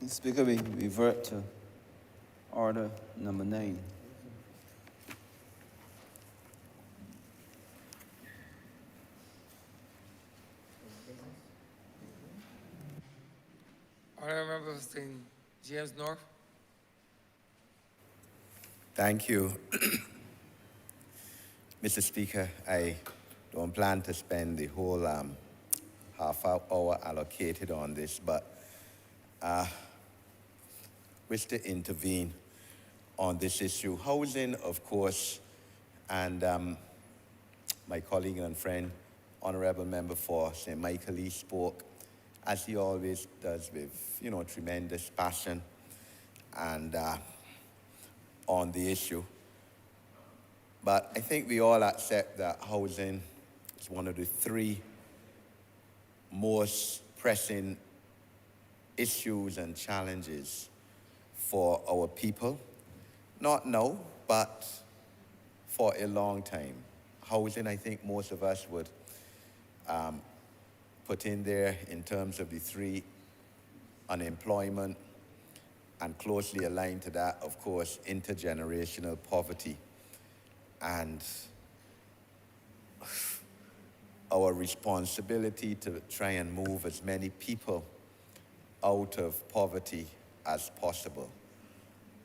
Speaker, we revert to order number 9. Honourable Member for St. James North. Thank you, Mr. Speaker. I don't plan to spend the whole half hour allocated on this, but wish to intervene on this issue. Housing, of course, and my colleague and friend, Honourable Member for St. Michael East spoke, as he always does, with tremendous passion and on the issue. But I think we all accept that housing is one of the three most pressing issues and challenges for our people. Not now, but for a long time. Housing, I think most of us would put in there in terms of the three: unemployment, and closely aligned to that, of course, intergenerational poverty. And our responsibility to try and move as many people out of poverty as possible.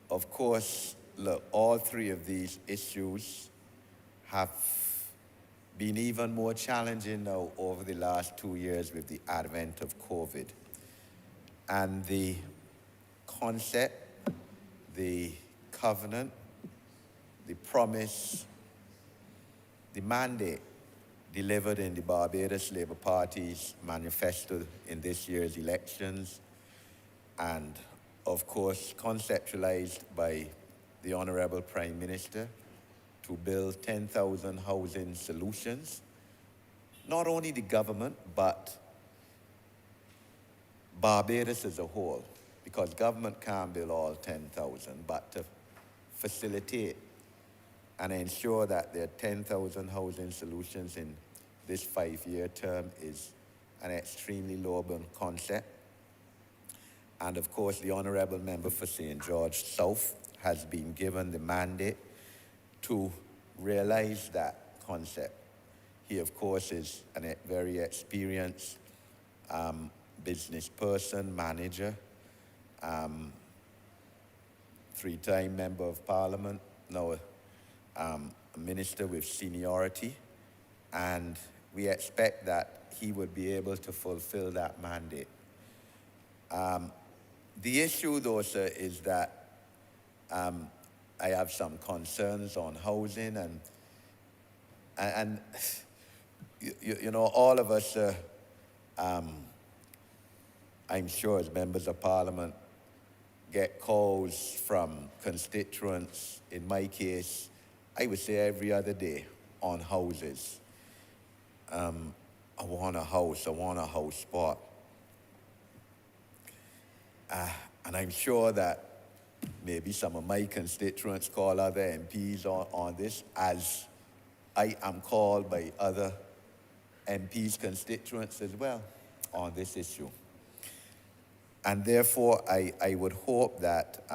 Of course, look, all three of these issues have been even more challenging now over the last 2 years with the advent of COVID. And the concept, the covenant, the promise, the mandate delivered in the Barbados Labour Party's manifesto in this year's elections, and of course conceptualized by the Honourable Prime Minister to build 10,000 housing solutions. Not only the government, but Barbados as a whole, because government can't build all 10,000, but to facilitate and ensure that there are 10,000 housing solutions in this 5-year term is an extremely noble concept. And of course, the Honourable Member for St. George South has been given the mandate to realize that concept. He, of course, is a very experienced business person, manager, 3-time Member of Parliament, now a minister with seniority, and we expect that he would be able to fulfill that mandate. The issue, though, sir, is that I have some concerns on housing, and all of us, I'm sure as members of Parliament, get calls from constituents. In my case, I would say every other day on houses. I want a house spot. And I'm sure that maybe some of my constituents call other MPs on this, as I am called by other MPs' constituents as well on this issue. And therefore, I would hope that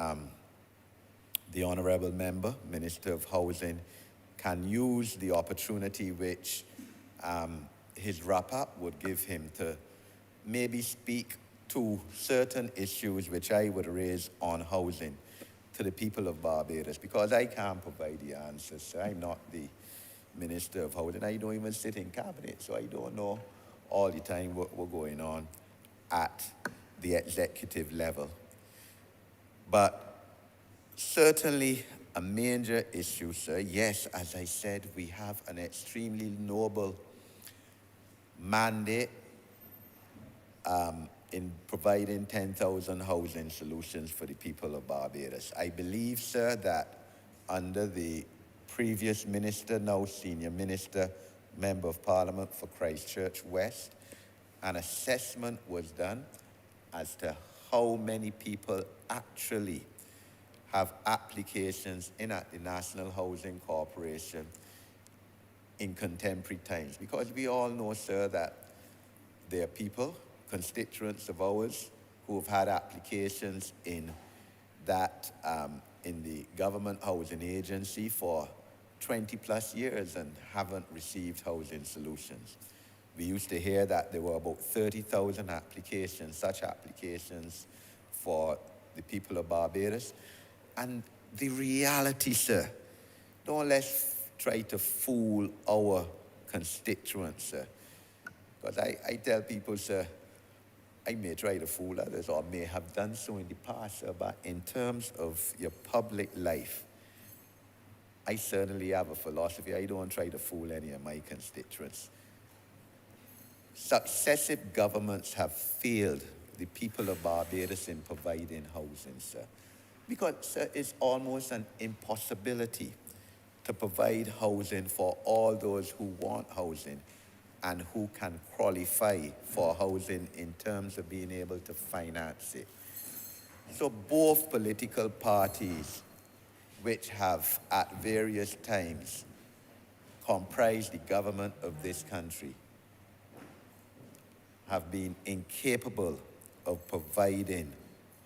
the Honourable Member, Minister of Housing, can use the opportunity which his wrap-up would give him to maybe speak to certain issues which I would raise on housing to the people of Barbados, because I can't provide the answers. I'm not the Minister of Housing. I don't even sit in cabinet, so I don't know all the time what we're going on at the executive level. But certainly a major issue, sir. Yes, as I said, we have an extremely noble mandate in providing 10,000 housing solutions for the people of Barbados. I believe, sir, that under the previous minister, now senior minister, Member of Parliament for Christchurch West, an assessment was done as to how many people actually have applications in at the National Housing Corporation in contemporary times. Because we all know, sir, that there are people, constituents of ours, who have had applications in that in the government housing agency for 20 plus years and haven't received housing solutions. We used to hear that there were about 30,000 applications, such applications for the people of Barbados. And the reality, sir, don't let's try to fool our constituents, sir. Because I tell people, sir, I may try to fool others or may have done so in the past, sir, but in terms of your public life, I certainly have a philosophy. I don't try to fool any of my constituents. Successive governments have failed the people of Barbados in providing housing, sir. Because, sir, it's almost an impossibility to provide housing for all those who want housing and who can qualify for housing in terms of being able to finance it. So both political parties, which have at various times comprised the government of this country, have been incapable of providing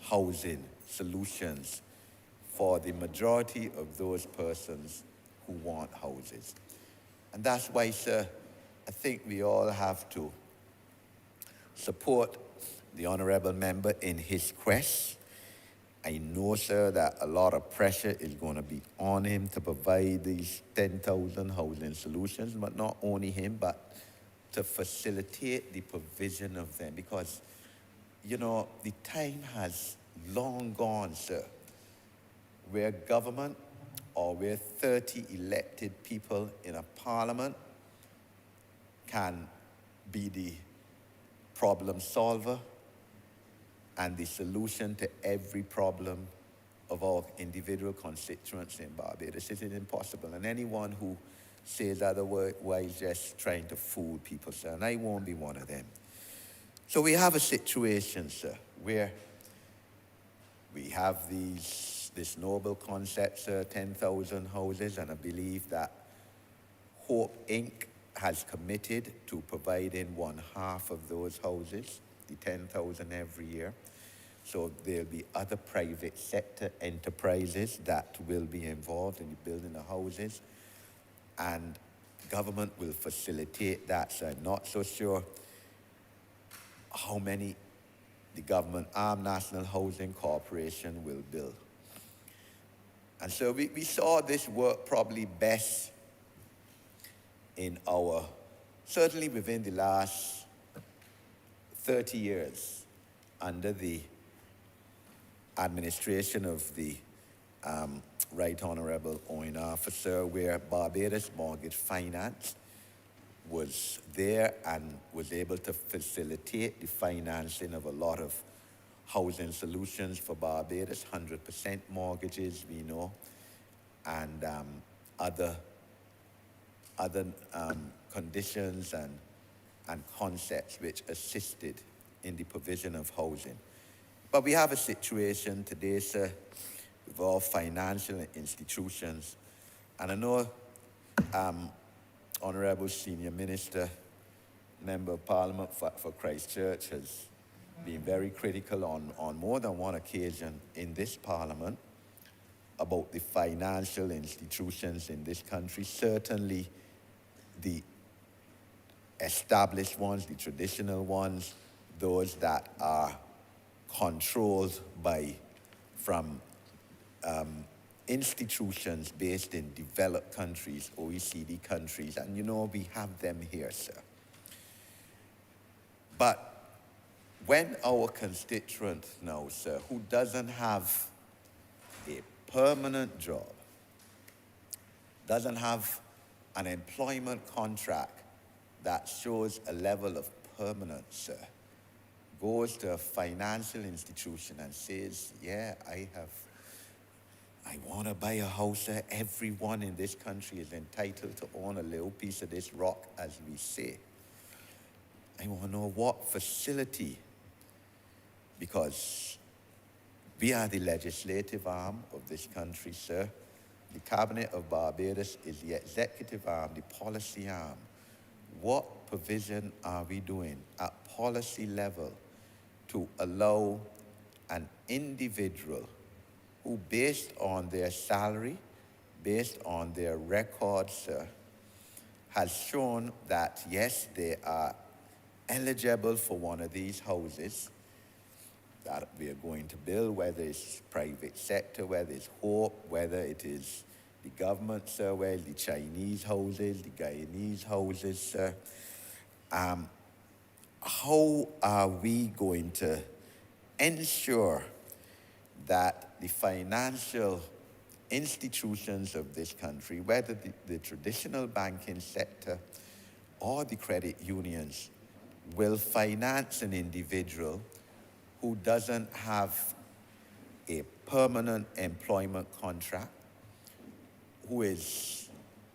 housing solutions for the majority of those persons who want houses. And that's why, sir, I think we all have to support the honourable member in his quest. I know, sir, that a lot of pressure is going to be on him to provide these 10,000 housing solutions, but not only him, but to facilitate the provision of them. Because, you know, the time has long gone, sir, where government or where 30 elected people in a parliament can be the problem solver and the solution to every problem of our individual constituents in Barbados. It is impossible. And anyone who says otherwise just trying to fool people, sir, and I won't be one of them. So we have a situation, sir, where we have this noble concept, sir, 10,000 houses, and I believe that Hope Inc. has committed to providing 1/2 of those houses, the 10,000 every year. So there'll be other private sector enterprises that will be involved in the building of houses, and government will facilitate that. So I'm not so sure how many the government armed National Housing Corporation will build. And so we saw this work probably best in certainly within the last 30 years under the administration of the Right Honourable Owen Officer, where Barbados Mortgage Finance was there and was able to facilitate the financing of a lot of housing solutions for Barbados, 100% mortgages, we know, and other conditions and concepts which assisted in the provision of housing. But we have a situation today, sir, with all financial institutions, and I know Honourable Senior Minister, Member of Parliament for Christchurch has been very critical on more than one occasion in this Parliament about the financial institutions in this country. Certainly the established ones, the traditional ones, those that are controlled from institutions based in developed countries, OECD countries, and you know we have them here, sir. But when our constituent now, sir, who doesn't have a permanent job, doesn't have an employment contract that shows a level of permanence, sir, goes to a financial institution and says, yeah, I want to buy a house, sir. Everyone in this country is entitled to own a little piece of this rock, as we say. I want to know what facility, because we are the legislative arm of this country, sir. The Cabinet of Barbados is the executive arm, the policy arm. What provision are we doing at policy level to allow individual who, based on their salary, based on their records, has shown that, yes, they are eligible for one of these houses that we are going to build, whether it's private sector, whether it's Hope, whether it is the government, sir, well, the Chinese houses, the Guyanese houses, sir. How are we going to ensure that the financial institutions of this country, whether the traditional banking sector or the credit unions, will finance an individual who doesn't have a permanent employment contract, who is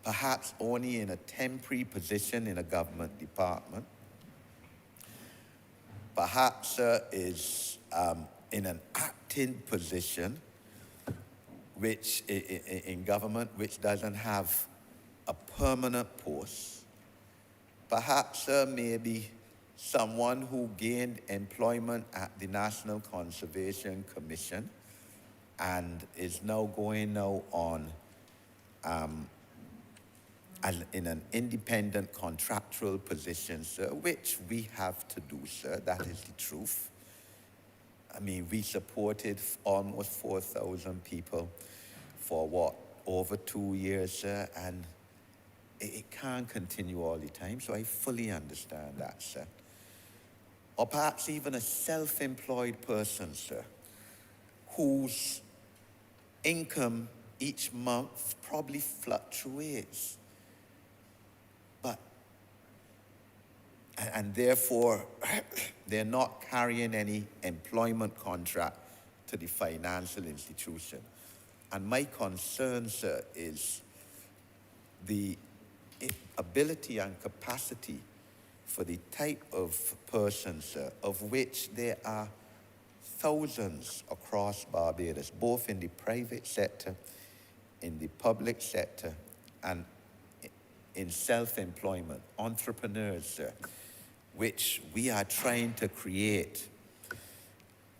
perhaps only in a temporary position in a government department, perhaps is in an acting position which in government which doesn't have a permanent post, perhaps maybe someone who gained employment at the National Conservation Commission and is now going on as in an independent contractual position, sir, which we have to do, sir. That is the truth. I mean, we supported almost 4,000 people for what, over 2 years, sir, and it can't continue all the time, so I fully understand that, sir. Or perhaps even a self-employed person, sir, whose income each month probably fluctuates. And therefore, they're not carrying any employment contract to the financial institution. And my concern, sir, is the ability and capacity for the type of persons, sir, of which there are thousands across Barbados, both in the private sector, in the public sector, and in self-employment, entrepreneurs, sir, which we are trying to create.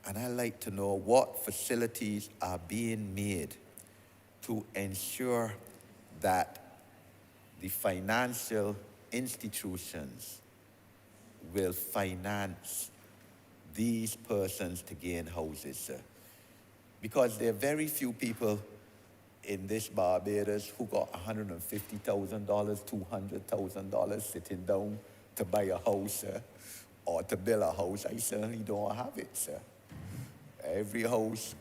And I'd like to know what facilities are being made to ensure that the financial institutions will finance these persons to gain houses, sir. Because there are very few people in this Barbados who got $150,000, $200,000 sitting down to buy a house, sir, or to build a house. I certainly don't have it, sir. Every house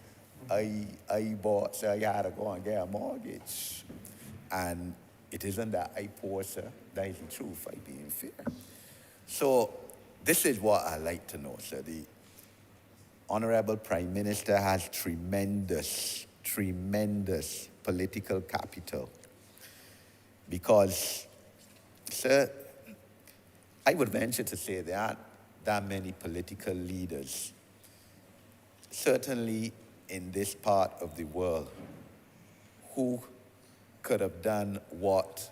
I bought, sir, I had to go and get a mortgage. And it isn't that I poor, sir. That is the truth, I being fair. So this is what I like to know, sir. The Honourable Prime Minister has tremendous political capital. Because, sir, I would venture to say there aren't that many political leaders, certainly in this part of the world, who could have done what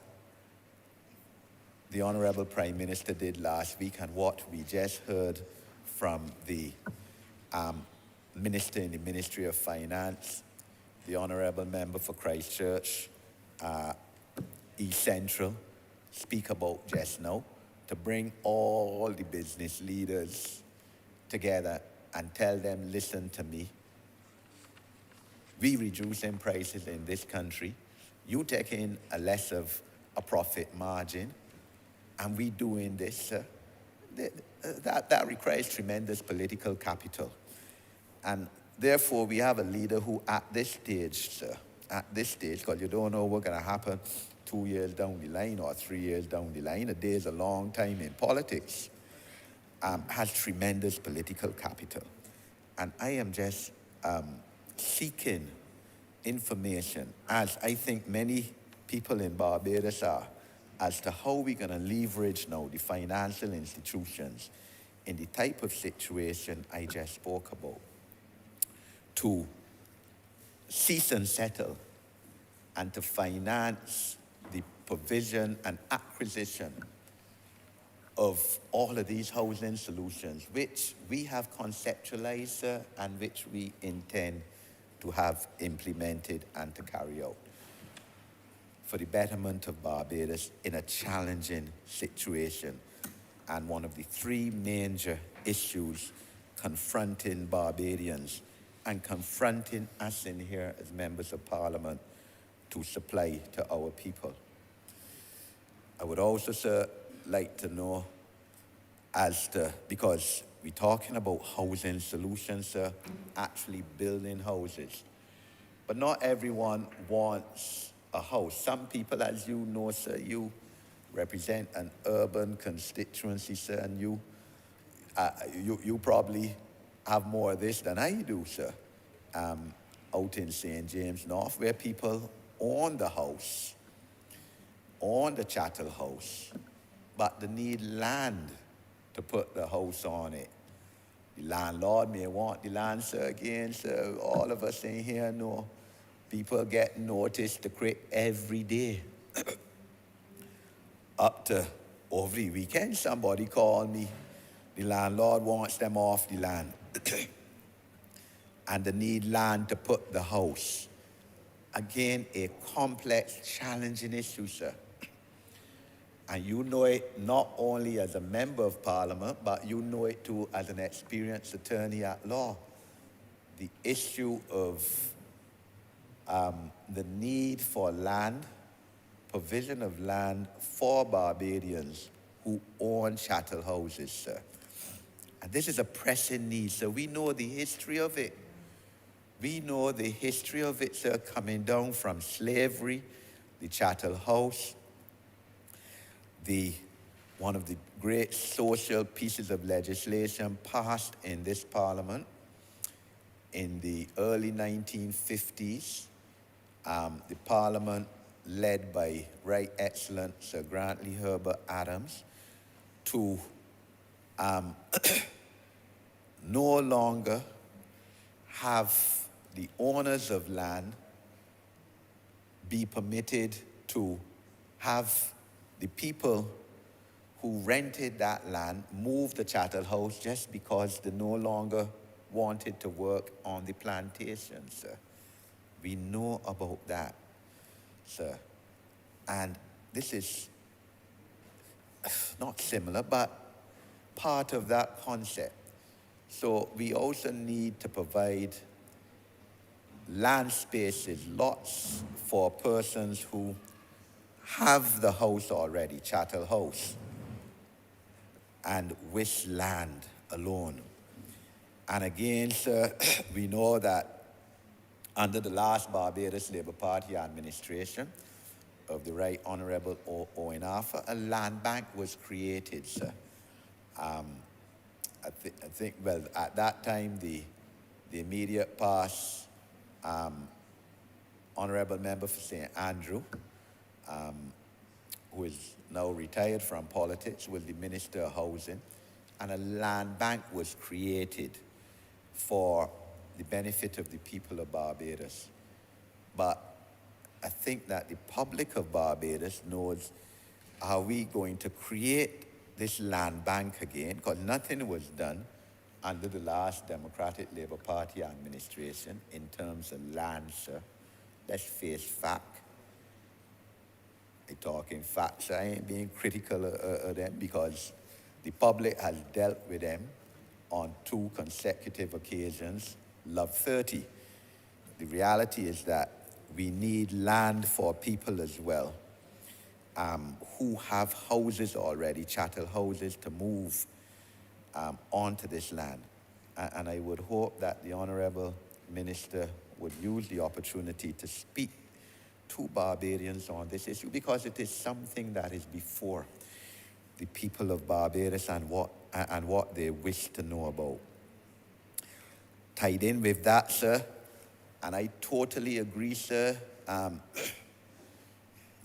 the Honourable Prime Minister did last week and what we just heard from the Minister in the Ministry of Finance, the Honourable Member for Christchurch, East Central, speak about just now, to bring all the business leaders together and tell them, listen to me, we reducing prices in this country, you take in a less of a profit margin, and we doing this, that requires tremendous political capital. And therefore, we have a leader who at this stage, sir, because you don't know what's going to happen 2 years down the line or 3 years down the line, a day is a long time in politics, has tremendous political capital. And I am just seeking information, as I think many people in Barbados are, as to how we're going to leverage now the financial institutions in the type of situation I just spoke about to cease and settle and to finance the provision and acquisition of all of these housing solutions, which we have conceptualized, sir, and which we intend to have implemented and to carry out for the betterment of Barbados in a challenging situation. And one of the three major issues confronting Barbadians and confronting us in here as members of Parliament to supply to our people. I would also, sir, like to know because we're talking about housing solutions, sir, actually building houses. But not everyone wants a house. Some people, as you know, sir, you represent an urban constituency, sir, and you probably have more of this than I do, sir, out in St. James North, where people own the house, own the chattel house, but they need land to put the house on it. The landlord may want the land, sir, again, sir. All of us in here know people get notice to quit every day. Up to over the weekend, somebody called me. The landlord wants them off the land. And they need land to put the house. Again, a complex, challenging issue, sir. And you know it not only as a member of Parliament, but you know it too as an experienced attorney at law. The issue of the need for land, provision of land for Barbadians who own chattel houses, sir. And this is a pressing need, so we know the history of it. We know the history of it, sir, coming down from slavery, the chattel house, one of the great social pieces of legislation passed in this Parliament in the early 1950s. The Parliament led by Right Excellent Sir Grantley Herbert Adams to no longer have the owners of land be permitted to have the people who rented that land move the chattel house just because they no longer wanted to work on the plantations, sir. We know about that, sir. And this is not similar, but part of that concept. So we also need to provide land spaces, lots for persons who have the house already, chattel house, and wish land alone. And again, sir, we know that under the last Barbados Labour Party administration of the Right Honourable Owen Arthur, a land bank was created, sir. I think, well, at that time, the immediate past Honourable Member for St. Andrew, who is now retired from politics, was the Minister of Housing, and a land bank was created for the benefit of the people of Barbados. But I think that the public of Barbados knows, are we going to create this land bank again? Because nothing was done under the last Democratic Labour Party administration in terms of land, sir. Let's face fact. I'm talking facts. I ain't being critical of them because the public has dealt with them on 2 consecutive occasions, Love 30. The reality is that we need land for people as well who have houses already, chattel houses, to move onto this land. And I would hope that the Honourable Minister would use the opportunity to speak to Barbadians on this issue, because it is something that is before the people of Barbados and what they wish to know about. Tied in with that, sir, and I totally agree, sir.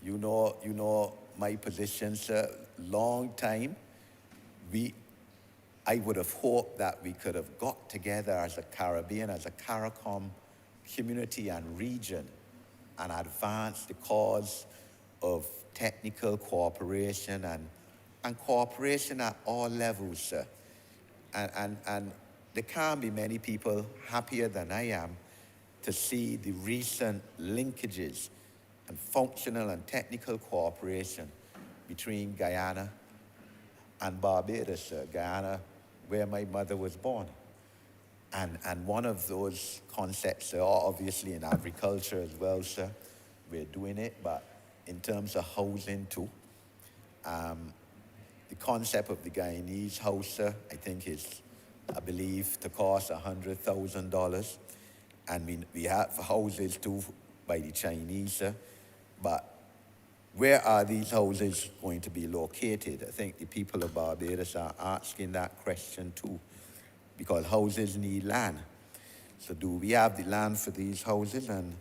You know my position, sir. Long time, I would have hoped that we could have got together as a Caribbean, as a CARICOM community and region, and advance the cause of technical cooperation and and cooperation at all levels, sir. And there can't be many people happier than I am to see the recent linkages and functional and technical cooperation between Guyana and Barbados, sir. Guyana, where my mother was born. And one of those concepts, sir, are obviously in agriculture as well, sir. We're doing it, but in terms of housing too. The concept of the Guyanese house, sir, I think is, I believe, to cost $100,000. And we have houses too by the Chinese, sir. But where are these houses going to be located? I think the people of Barbados are asking that question too, because houses need land. So do we have the land for these houses? And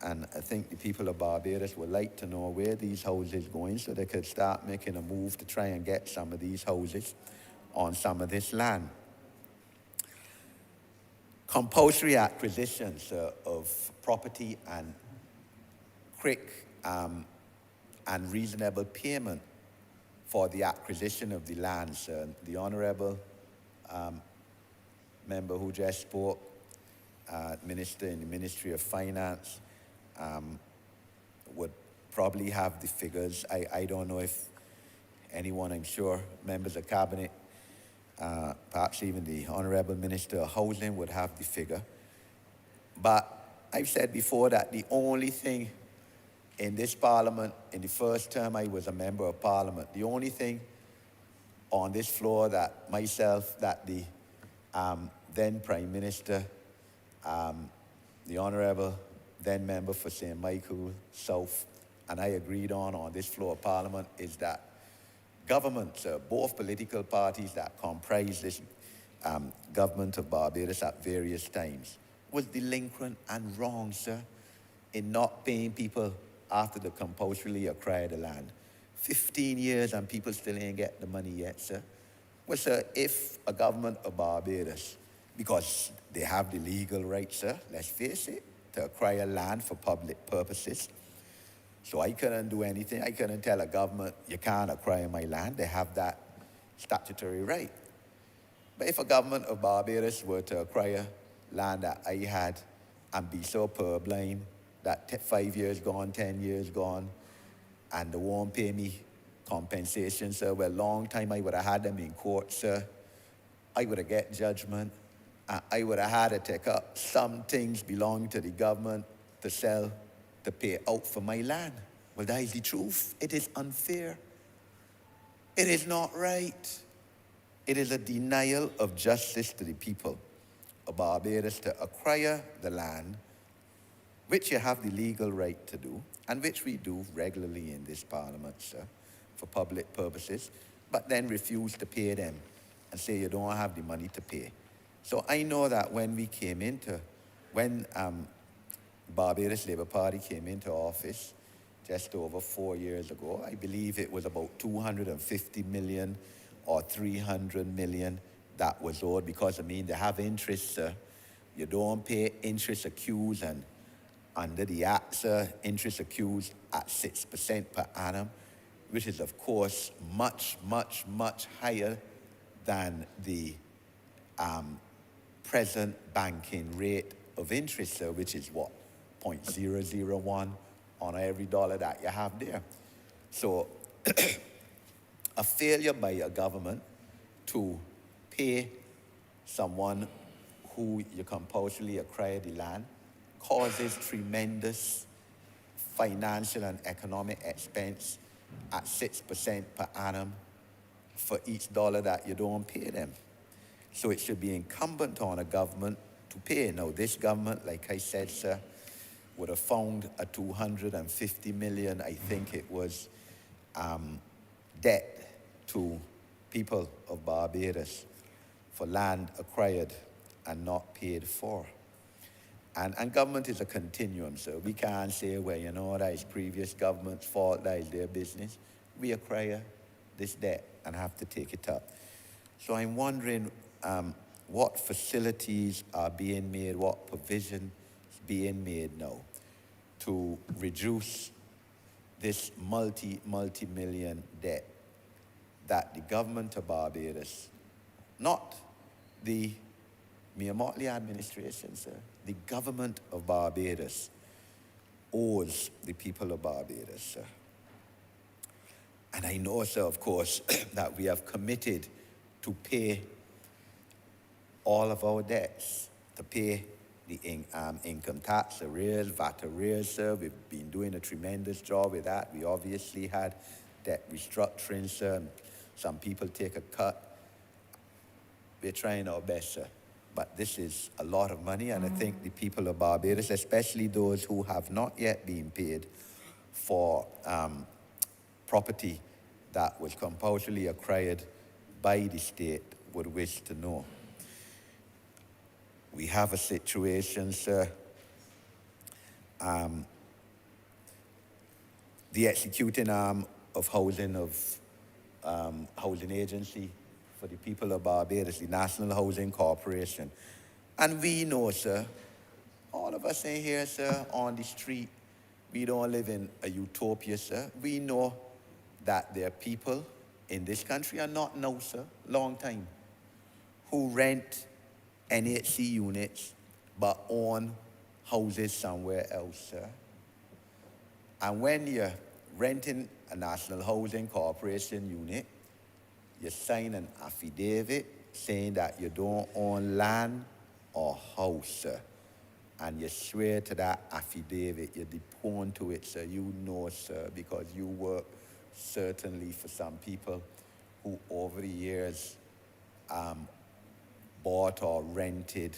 I think the people of Barbados would like to know where these houses going so they could start making a move to try and get some of these houses on some of this land. Compulsory acquisitions of property and quick and reasonable payment for the acquisition of the lands. The Honourable member who just spoke, Minister in the Ministry of Finance, would probably have the figures. I don't know if anyone, I'm sure members of Cabinet, perhaps even the Honourable Minister of Housing would have the figure. But I've said before that the only thing in this Parliament, in the first term I was a member of Parliament, the only thing on this floor that myself, that the then Prime Minister, the Honourable then member for St. Michael South, and I agreed on this floor of Parliament, is that governments, both political parties that comprise this government of Barbados at various times, was delinquent and wrong, sir, in not paying people after they compulsorily acquired the land. 15 years and people still ain't get the money yet, sir. Well, sir, if a government of Barbados, because they have the legal right, sir, let's face it, to acquire land for public purposes. So I couldn't do anything. I couldn't tell a government, you can't acquire my land. They have that statutory right. But if a government of Barbados were to acquire land that I had and be so purblind that 5 years gone, 10 years gone, and they won't pay me compensation, sir, well, long time I would have had them in court, sir. I would have get judgment. I would have had to take up some things belonging to the government to sell, to pay out for my land. Well, that is the truth. It is unfair. It is not right. It is a denial of justice to the people of Barbados to acquire the land, which you have the legal right to do, and which we do regularly in this Parliament, sir, for public purposes, but then refuse to pay them and say you don't have the money to pay. So I know that when Barbados Labour Party came into office just over 4 years ago, I believe it was about 250 million or 300 million that was owed, because, I mean, they have interest, sir. You don't pay interest accused, and under the Act, sir, interest accused at 6% per annum, which is, of course, much, much, much higher than the present banking rate of interest, sir, which is what? 0.001 on every dollar that you have there. So a failure by a government to pay someone who you compulsorily acquire the land causes tremendous financial and economic expense at 6% per annum for each dollar that you don't pay them. So it should be incumbent on a government to pay. Now, this government, like I said, sir, would have found a 250 million, I think it was, debt to people of Barbados for land acquired and not paid for. And government is a continuum, so we can't say, well, you know, that is previous government's fault, that is their business. We acquire this debt and have to take it up. So I'm wondering what facilities are being made, what provision is being made now to reduce this multi-million debt that the government of Barbados, not the Mia Motley administration, sir, the government of Barbados owes the people of Barbados, sir. And I know, sir, of course, that we have committed to pay all of our debts, to pay the income tax arrears, VAT arrears, sir. We've been doing a tremendous job with that. We obviously had debt restructuring, sir. Some people take a cut. We're trying our best, sir. But this is a lot of money, and I think the people of Barbados, especially those who have not yet been paid for property that was compulsorily acquired by the state, would wish to know. We have a situation, sir. The executing arm of housing agency for the people of Barbados, the National Housing Corporation. And we know, sir, all of us in here, sir, on the street, we don't live in a utopia, sir. We know that there are people in this country, and not now, sir, long time, who rent NHC units but own houses somewhere else, sir. And when you're renting a National Housing Corporation unit, you sign an affidavit saying that you don't own land or house, sir. And you swear to that affidavit, you deponed to it, sir. You know, sir, because you work certainly for some people who over the years bought or rented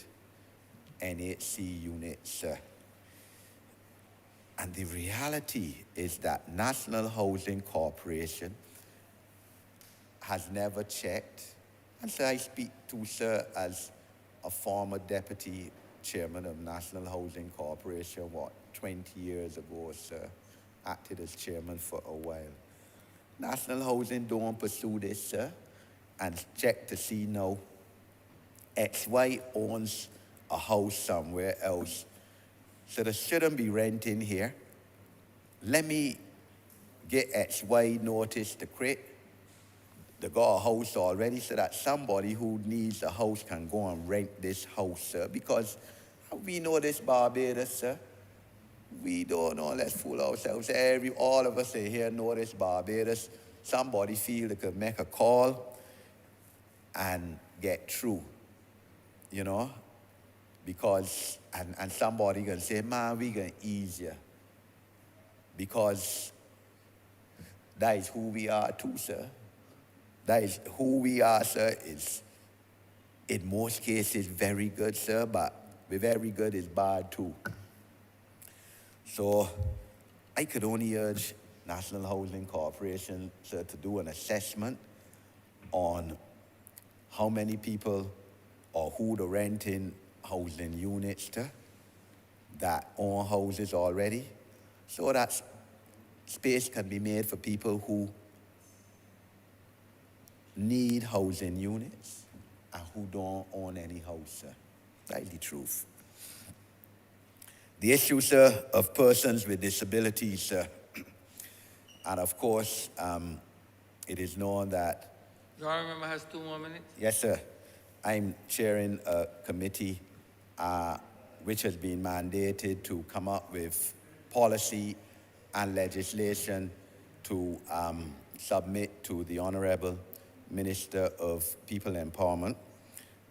NHC units, sir. And the reality is that National Housing Corporation has never checked. And so I speak to, sir, as a former deputy chairman of National Housing Corporation, 20 years ago, sir, acted as chairman for a while. National Housing don't pursue this, sir, and check to see now XY owns a house somewhere else, so they shouldn't be renting here. Let me get XY notice to quit. They got a house already, so that somebody who needs a house can go and rent this house, sir. Because we know this Barbados, sir. We don't know, let's fool ourselves. All of us in here know this Barbados. Somebody feel they could make a call and get through, you know? Because, and somebody can say, man, we can ease you. Because that is who we are too, sir. That is who we are, sir. Is in most cases very good, sir, but very good is bad too. So I could only urge National Housing Corporation, sir, to do an assessment on how many people or who they're renting housing units to that own houses already, so that space can be made for people who need housing units and who don't own any house, sir. That is the truth. The issue, sir, of persons with disabilities, sir, and of course, it is known that... The honourable member has 2 more minutes. Yes, sir. I'm chairing a committee which has been mandated to come up with policy and legislation to submit to the Honourable Minister of People Empowerment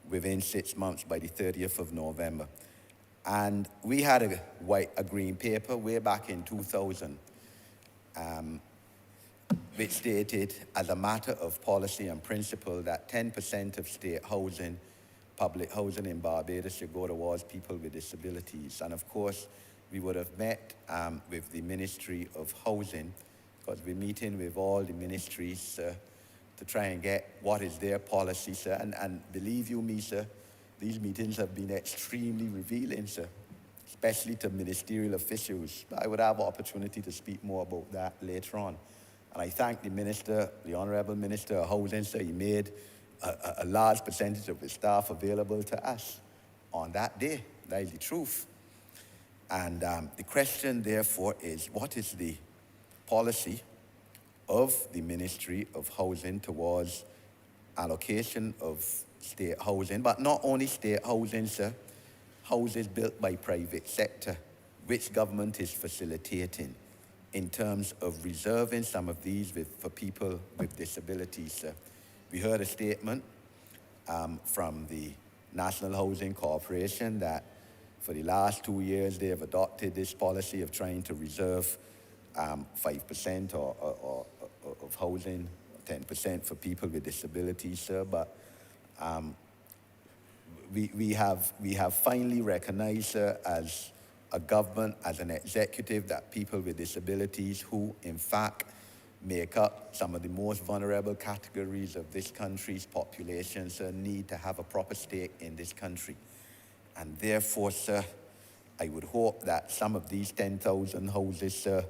within 6 months, by the 30th of November. And we had a green paper way back in 2000, which stated, as a matter of policy and principle, that 10% of state housing, public housing in Barbados, should go towards people with disabilities. And of course, we would have met with the Ministry of Housing, because we're meeting with all the ministries to try and get what is their policy, sir. And believe you me, sir, these meetings have been extremely revealing, sir, especially to ministerial officials. I would have opportunity to speak more about that later on. And I thank the Minister, the Honourable Minister of Housing, sir. He made a large percentage of his staff available to us on that day. That is the truth. And the question, therefore, is what is the policy of the Ministry of Housing towards allocation of state housing, but not only state housing, sir, houses built by private sector, which government is facilitating in terms of reserving some of these for people with disabilities, sir. We heard a statement from the National Housing Corporation that for the last 2 years they have adopted this policy of trying to reserve 5% of housing, 10% for people with disabilities, sir. But we have finally recognized, sir, as a government, as an executive, that people with disabilities who, in fact, make up some of the most vulnerable categories of this country's population, sir, need to have a proper stake in this country. And therefore, sir, I would hope that some of these 10,000 houses, sir,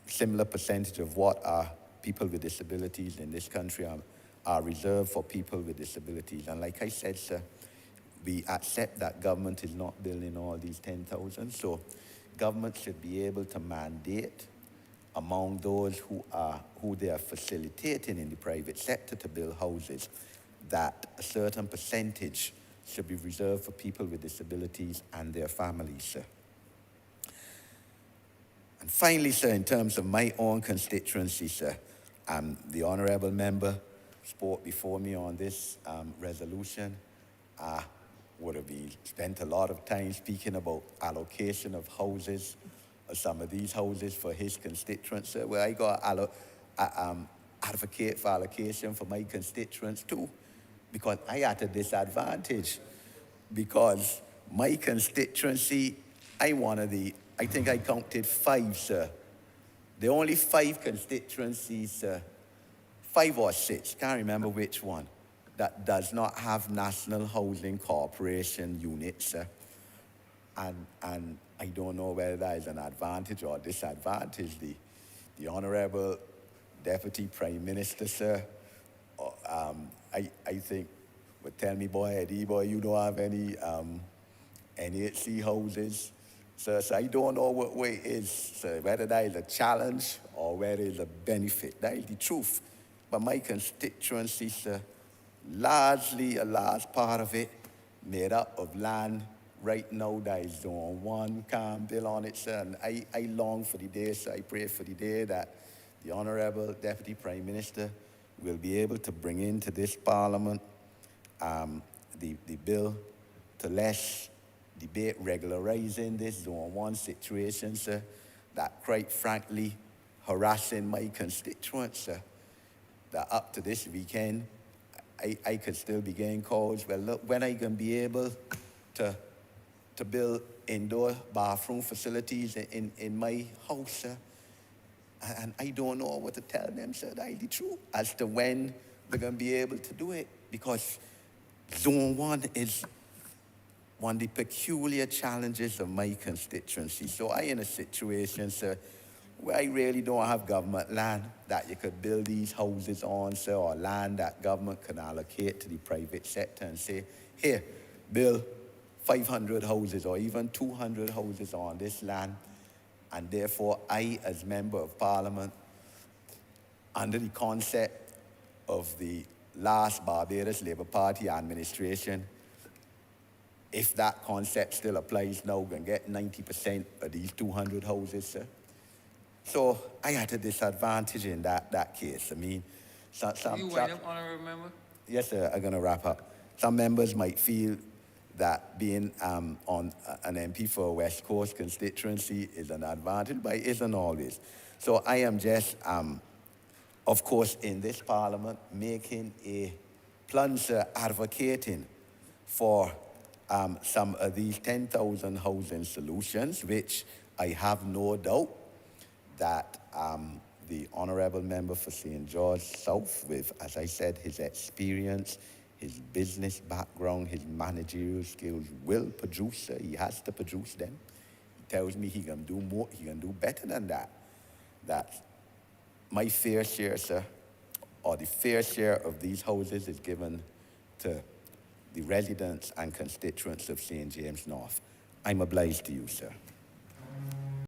similar percentage of what are people with disabilities in this country are reserved for people with disabilities. And like I said, sir, we accept that government is not building all these 10,000, so government should be able to mandate among those who they are facilitating in the private sector to build houses, that a certain percentage should be reserved for people with disabilities and their families, sir. And finally, sir, in terms of my own constituency, sir, the honourable member spoke before me on this resolution. Would have spent a lot of time speaking about allocation of houses, some of these houses for his constituents, sir. Well, I got advocate for allocation for my constituents too, because I at a disadvantage, because my constituency, I think I counted 5, sir. There are only 5 constituencies, sir, 5 or 6, can't remember which one, that does not have National Housing Corporation units, sir. And I don't know whether that is an advantage or disadvantage. The Honourable Deputy Prime Minister, sir, I think would tell me, boy, Eddie, boy, you don't have any NHC houses. So I don't know what way it is, sir, whether that is a challenge or whether it's a benefit. That is the truth. But my constituency, sir, largely a large part of it made up of land right now that is Zone 1, can't build on it, sir. And I long for the day, sir, I pray for the day that the Honourable Deputy Prime Minister will be able to bring into this Parliament the bill to less debate regularizing this Zone 1 situation, sir, that quite frankly harassing my constituents, sir. That up to this weekend, I could still be getting calls, well, look, when are you going to be able to build indoor bathroom facilities in my house, sir? And I don't know what to tell them, sir, that is the truth, as to when they're going to be able to do it, because Zone 1 is one of the peculiar challenges of my constituency. So I in a situation, sir, where I really don't have government land that you could build these houses on, sir, or land that government can allocate to the private sector and say, here, build 500 houses or even 200 houses on this land. And therefore, I, as Member of Parliament, under the concept of the last Barbados Labour Party administration, if that concept still applies now, we're going to get 90% of these 200 houses, sir. So I had a disadvantage in that case. I mean, You wind up, Honourable Member? Yes, sir, I'm going to wrap up. Some members might feel that being on an MP for a West Coast constituency is an advantage, but it isn't always. So I am just, of course, in this Parliament, making a plunge, advocating for some of these 10,000 housing solutions, which I have no doubt that the Honourable Member for St. George South, with, as I said, his experience, his business background, his managerial skills, will produce, sir. He has to produce them. He tells me he can do more, he can do better than that. That my fair share, sir, or the fair share of these houses is given to the residents and constituents of St. James North. I'm obliged to you, sir.